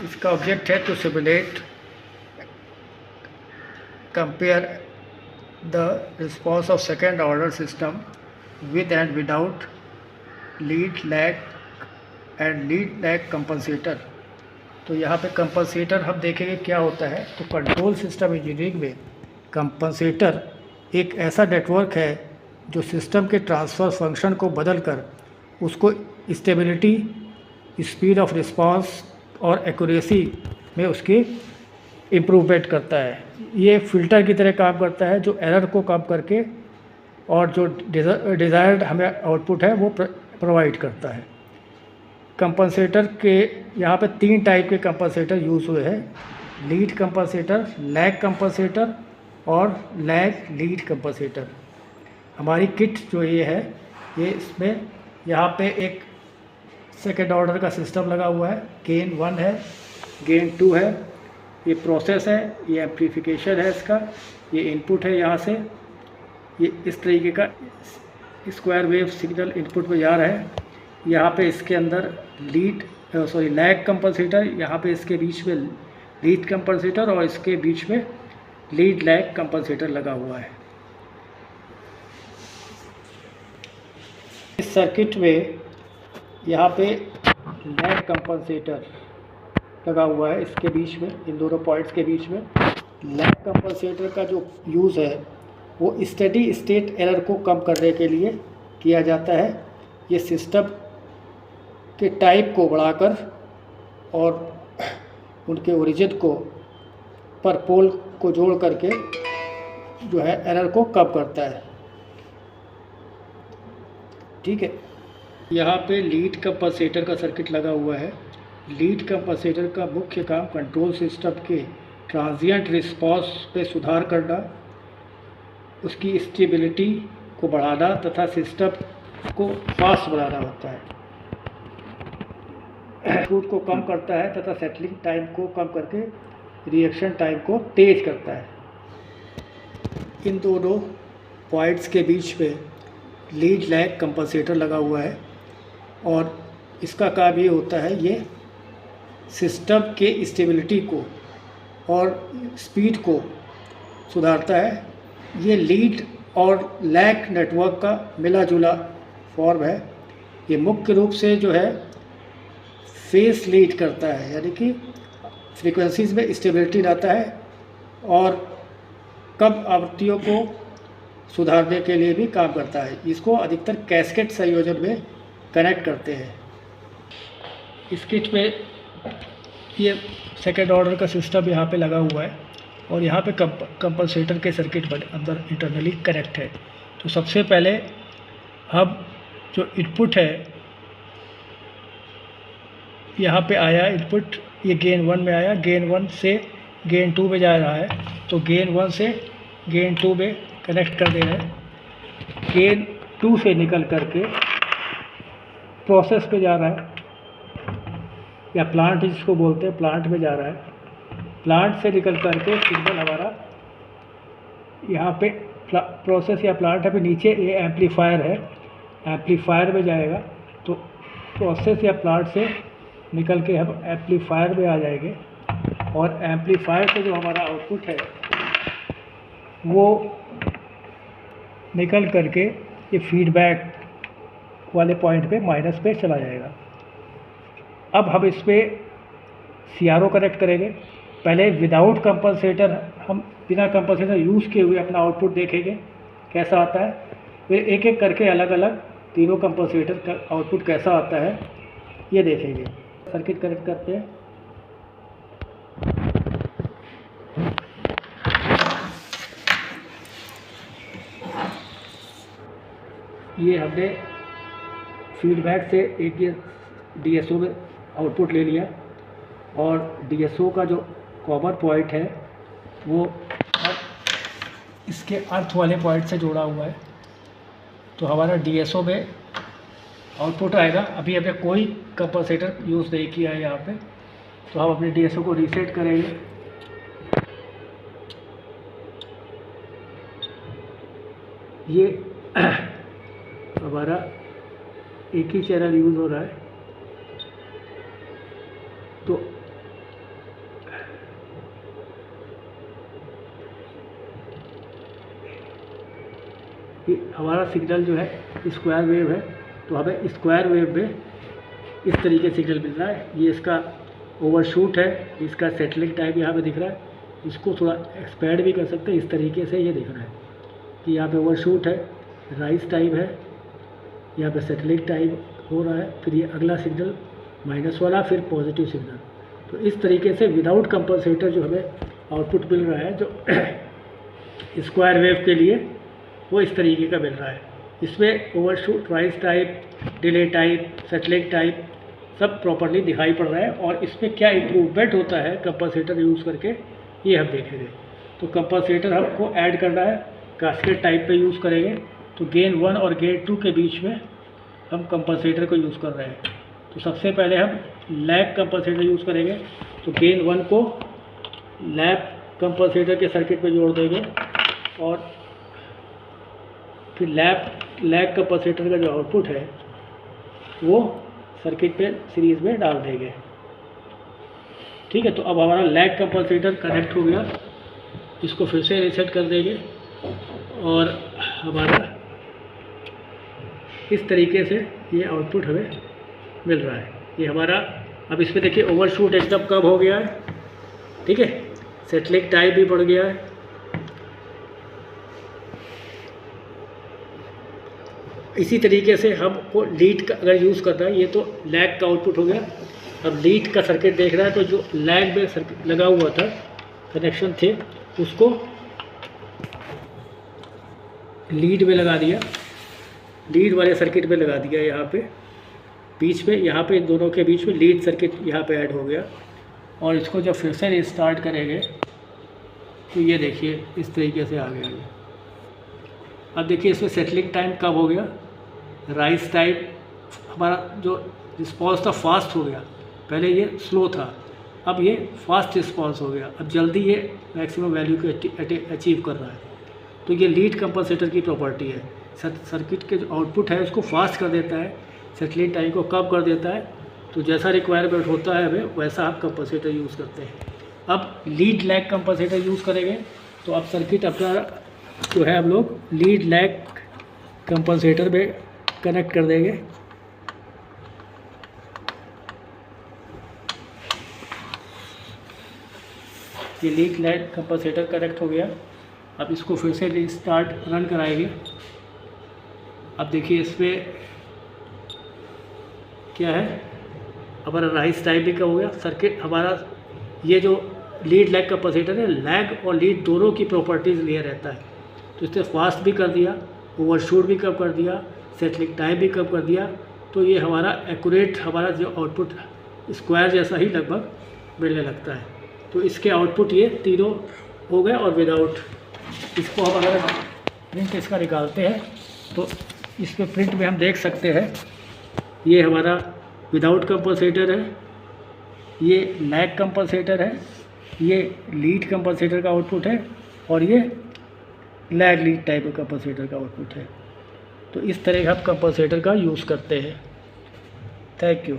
इसका ऑब्जेक्ट है to simulate compare the response of second order system with and without lead lag and lead lag compensator. तो यहाँ पे compensator हम देखेंगे क्या होता है। तो कंट्रोल सिस्टम इंजीनियरिंग में कंपनसेटर एक ऐसा नेटवर्क है जो सिस्टम के ट्रांसफ़र फंक्शन को बदलकर उसको स्टेबिलिटी, स्पीड ऑफ रिस्पांस और एक्यूरेसी में उसकी इम्प्रूवमेंट करता है। ये फ़िल्टर की तरह काम करता है जो एरर को कम करके और जो डिज़ायर्ड हमें आउटपुट है वो प्रोवाइड करता है। कंपनसेटर के यहाँ पे 3 टाइप के कंपनसेटर यूज़ हुए हैं, लीड कंपनसेटर, लैग कंपनसेटर और लैग लीड कंपनसेटर। हमारी किट जो ये है, ये इसमें यहाँ पे एक सेकेंड ऑर्डर का सिस्टम लगा हुआ है, गेन 1 है, गेन 2 है, ये प्रोसेस है, ये एम्प्लीफिकेशन है इसका, ये इनपुट है यहाँ से, ये इस तरीके का स्क्वायर वेव सिग्नल इनपुट में जा रहा है। यहाँ पे इसके अंदर लैग कंपनसेटर, यहाँ पे इसके बीच में लीड कंपनसेटर और इसके बीच में लीड लैग कंपनसेटर लगा हुआ है। इस सर्किट में यहाँ पे लैग कंपनसेटर लगा हुआ है, इसके बीच में, इन दोनों पॉइंट्स के बीच में। लैग कंपनसेटर का जो यूज़ है वो स्टेडी स्टेट एरर को कम करने के लिए किया जाता है। ये सिस्टम के टाइप को बढ़ाकर और उनके ओरिजिन को पर पोल को जोड़ करके जो है एरर को कम करता है। ठीक है, यहाँ पे लीड कंपनसेटर का सर्किट लगा हुआ है। लीड कंपनसेटर का मुख्य काम कंट्रोल सिस्टम के ट्रांजिएंट रिस्पांस पे सुधार करना, उसकी स्टेबिलिटी को बढ़ाना तथा सिस्टम को फास्ट बनाना होता है। आउटपुट को कम करता है तथा सेटलिंग टाइम को कम करके रिएक्शन टाइम को तेज करता है। इन दोनों पॉइंट्स के बीच में लीड लैग कंपनसेटर लगा हुआ है और इसका काम ये होता है, ये सिस्टम के स्टेबिलिटी को और स्पीड को सुधारता है। ये लीड और लैग नेटवर्क का मिला जुला फॉर्म है। ये मुख्य रूप से जो है फेस लीड करता है, यानी कि फ्रीक्वेंसीज़ में स्टेबिलिटी लाता है और कम आवृत्तियों को सुधारने के लिए भी काम करता है। इसको अधिकतर कैस्केड संयोजन में कनेक्ट करते हैं। इस किट में ये सेकेंड ऑर्डर का सिस्टम यहाँ पे लगा हुआ है और यहाँ पे कंपनसेटर के सर्किट अंदर इंटरनली कनेक्ट है। तो सबसे पहले हम जो इनपुट है, यहाँ पे आया इनपुट, ये गेन 1 में आया, गेन 1 से गेन 2 में जा रहा है, तो गेन 1 से गेन 2 में कनेक्ट कर दे रहे हैं। गेन 2 से निकल करके प्रोसेस पे जा रहा है या प्लांट जिसको बोलते हैं, प्लांट में जा रहा है। प्लांट से निकल करके सिग्नल हमारा यहाँ पे प्रोसेस या प्लांट है, पे नीचे ये एम्पलीफायर है, एम्पलीफायर में जाएगा। तो प्रोसेस या प्लांट से निकल के हम एम्पलीफायर में आ जाएंगे और एम्पलीफायर से जो हमारा आउटपुट है वो निकल करके ये फीडबैक वाले पॉइंट पे माइनस पे चला जाएगा। अब हम इस पर CRO कनेक्ट करेंगे। पहले विदाउट कंपनसेटर, हम बिना कंपनसेटर यूज़ किए हुए अपना आउटपुट देखेंगे कैसा आता है। फिर एक एक करके अलग अलग तीनों कंपनसेटर का आउटपुट कैसा आता है ये देखेंगे। सर्किट कनेक्ट करते हैं। ये हमने फीडबैक से एक ये DSO में आउटपुट ले लिया और DSO का जो कॉमन पॉइंट है वो अब इसके अर्थ वाले पॉइंट से जोड़ा हुआ है। तो हमारा DSO में आउटपुट आएगा। अभी हमने कोई कंपनसेटर यूज़ नहीं किया है यहाँ पे, तो हम अपने DSO को रीसेट करेंगे। ये हमारा एक ही चैनल यूज़ हो रहा है, तो ये हमारा सिग्नल जो है स्क्वायर वेव है, तो हमें स्क्वायर वेव में इस तरीके से सिग्नल मिल रहा है। ये इसका ओवरशूट है, इसका सेटलिंग टाइम यहाँ पे दिख रहा है। इसको थोड़ा एक्सपैंड भी कर सकते हैं, इस तरीके से ये दिख रहा है कि यहाँ पे ओवरशूट है, राइज टाइम है, यहाँ पे सेटलिंग टाइम हो रहा है, फिर ये अगला सिग्नल माइनस वाला, फिर पॉजिटिव सिग्नल। तो इस तरीके से विदाउट कंपनसेटर जो हमें आउटपुट मिल रहा है, जो स्क्वायर वेव के लिए वो इस तरीके का मिल रहा है। इसमें overshoot, rise type, delay type, settling type सब प्रॉपरली दिखाई पड़ रहा है। और इसमें क्या इम्प्रूवमेंट होता है कंपनसेटर यूज़ करके, ये हम देखेंगे। तो कंपनसेटर हमको ऐड करना है, कास्केड टाइप पे यूज़ करेंगे। तो गेन 1 और गेन 2 के बीच में हम कंपनसेटर को यूज़ कर रहे हैं। तो सबसे पहले हम लैग कंपनसेटर यूज़ करेंगे। तो गेन 1 को लैग कंपनसेटर के सर्किट में जोड़ देंगे और फिर लैग कंपनसेटर का जो आउटपुट है वो सर्किट पे सीरीज़ में डाल देंगे। ठीक है, तो अब हमारा लैग कंपनसेटर कनेक्ट हो गया। इसको फिर से रीसेट कर देंगे और हमारा इस तरीके से ये आउटपुट हमें मिल रहा है। ये हमारा, अब इसमें देखिए ओवरशूट एकदम कम हो गया है। ठीक है, सेटलिंग टाइम भी बढ़ गया है। इसी तरीके से हमको लीड का अगर यूज़ करना है, ये तो लैग का आउटपुट हो गया। अब लीड का सर्किट देख रहा है, तो जो लैग में सर्किट लगा हुआ था, कनेक्शन थे, उसको लीड में लगा दिया, लीड वाले सर्किट में लगा दिया। यहाँ पे बीच में, यहाँ पे इन दोनों के बीच में लीड सर्किट यहाँ पे ऐड हो गया। और इसको जब फिर से रिस्टार्ट करेंगे तो ये देखिए इस तरीके से आ गया ये। अब देखिए इसमें सेटलिंग टाइम कब हो गया, राइज टाइम हमारा जो रिस्पॉन्स था फास्ट हो गया। पहले ये स्लो था, अब ये फास्ट रिस्पॉन्स हो गया। अब जल्दी ये मैक्सिमम वैल्यू को अचीव कर रहा है। तो ये लीड कंपनसेटर की प्रॉपर्टी है। सर्किट के जो आउटपुट है उसको फास्ट कर देता है, सेटलिंग टाइम को कम कर देता है। तो जैसा रिक्वायरमेंट होता है हमें, वैसा आप कंपनसेटर यूज़ करते हैं। अब लीड लैग कंपनसेटर यूज़ करेंगे तो अब सर्किट अपना जो है हम लोग लीड लैग कंपनसेटर में कनेक्ट कर देंगे। ये लीड लैग कंपनसेटर कनेक्ट हो गया। अब इसको फिर से रिस्टार्ट रन कराएंगे। अब देखिए इसमें क्या है, हमारा राइज टाइम भी कम हो गया। सर्किट हमारा ये जो लीड लैग कंपनसेटर है, लैग और लीड दोनों की प्रॉपर्टीज़ लिए रहता है। तो इसने फास्ट भी कर दिया, ओवरशूट भी कम कर दिया, सेटलिंग टाइम भी कम कर दिया। तो ये हमारा एक्यूरेट, हमारा जो आउटपुट स्क्वायर जैसा ही लगभग मिलने लगता है। तो इसके आउटपुट ये तीनों हो गए। और विदाउट, इसको हम अगर प्रिंट इसका निकालते हैं तो इसमें प्रिंट में हम देख सकते हैं, ये हमारा विदाउट कंपनसेटर है, ये लैग कंपनसेटर है, ये लीड कंपनसेटर का आउटपुट है और ये लैग लीड टाइप कंपनसेटर का आउटपुट है। तो इस तरह हम कंपनसेटर का यूज़ करते हैं। Thank you.